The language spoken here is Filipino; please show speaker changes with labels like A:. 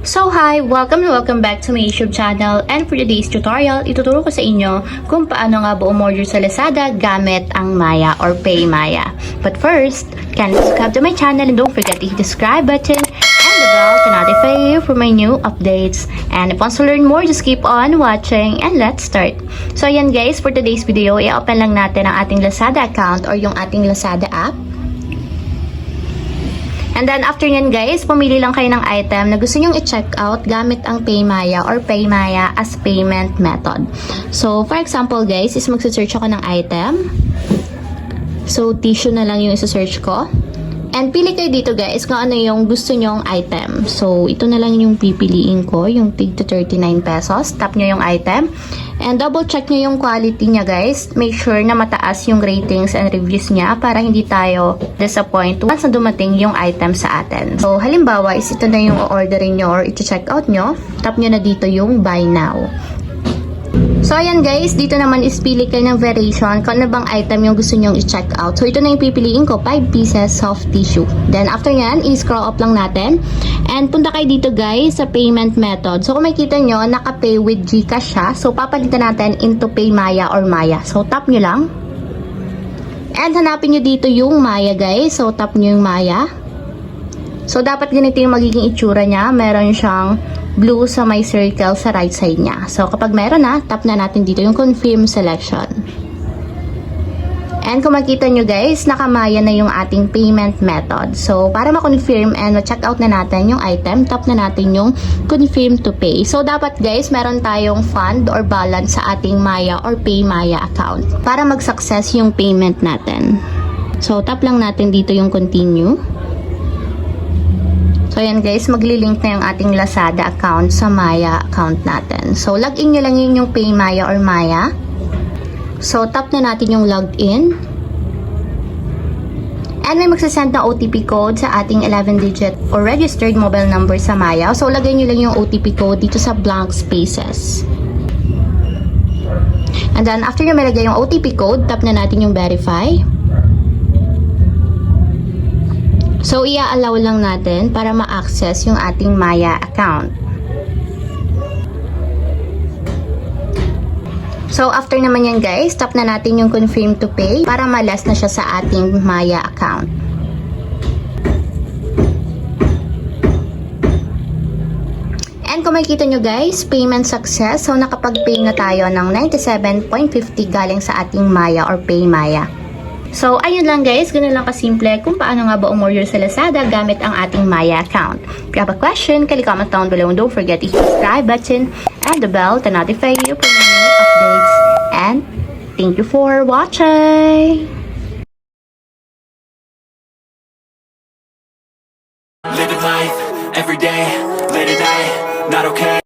A: So hi! Welcome back to my YouTube channel, and for today's tutorial, ituturo ko sa inyo kung paano nga ba umorder sa Lazada gamit ang Maya or PayMaya. But first, kindly subscribe to my channel and don't forget to hit the subscribe button and the bell to notify you for my new updates. And if you want to learn more, just keep on watching and let's start. So ayan guys, for today's video, i-open lang natin ang ating Lazada account or yung ating Lazada app. And then after nyan guys, pumili lang kayo ng item na gusto nyong i-check out gamit ang PayMaya or PayMaya as payment method. So for example guys, is magse-search ako ng item. So tissue na lang yung isa-search ko. And pili kayo dito guys kung ano yung gusto nyong item. So ito na lang yung pipiliin ko, yung tig to 39 pesos. Tap nyo yung item. And double check nyo yung quality niya guys. Make sure na mataas yung ratings and reviews niya para hindi tayo disappoint once na dumating yung item sa atin. So halimbawa is ito na yung orderin nyo or i-check out nyo. Tap nyo na dito yung buy now. So ayan guys, dito naman is pili kayo ng variation kung ano bang item yung gusto nyong i-check out. So ito na yung pipiliin ko, 5 pieces soft tissue. Then after nyan, i-scroll up lang natin. And punta kayo dito guys sa payment method. So kung makikita nyo, naka-pay with GCash siya. So papalitan natin into PayMaya or Maya. So tap nyo lang. And hanapin nyo dito yung Maya guys. So tap nyo yung Maya. So dapat ganito yung magiging itsura niya. Meron siyang blue sa may circle sa right side niya. So kapag meron na, tap na natin dito yung confirm selection. And kung makita nyo guys, nakamaya na yung ating payment method. So para ma-confirm and ma-check out na natin yung item, tap na natin yung confirm to pay. So dapat guys, meron tayong fund or balance sa ating Maya or PayMaya account para mag-success yung payment natin. So tap lang natin dito yung continue. So ayan guys, magli-link na yung ating Lazada account sa Maya account natin. So login nyo lang yun yung PayMaya or Maya. So tap na natin yung login. And may magsasend na OTP code sa ating 11-digit or registered mobile number sa Maya. So lagay nyo lang yung OTP code dito sa blank spaces. And then after nyo malagay yung OTP code, tap na natin yung verify. So, i-allow lang natin para ma-access yung ating Maya account. So, after naman yan guys, tap na natin yung confirm to pay para ma-last na siya sa ating Maya account. And kung makikita nyo guys, payment success. So, nakapag-pay na tayo ng 97.50 galing sa ating Maya or PayMaya. So, ayun lang guys, ganun lang kasimple kung paano nga ba umorder sa Lazada gamit ang ating Maya account. If you have a question, kindly comment down below and don't forget to hit the subscribe button and the bell to notify you for my new updates. And thank you for watching!
B: Living life, every day, late at night, not okay.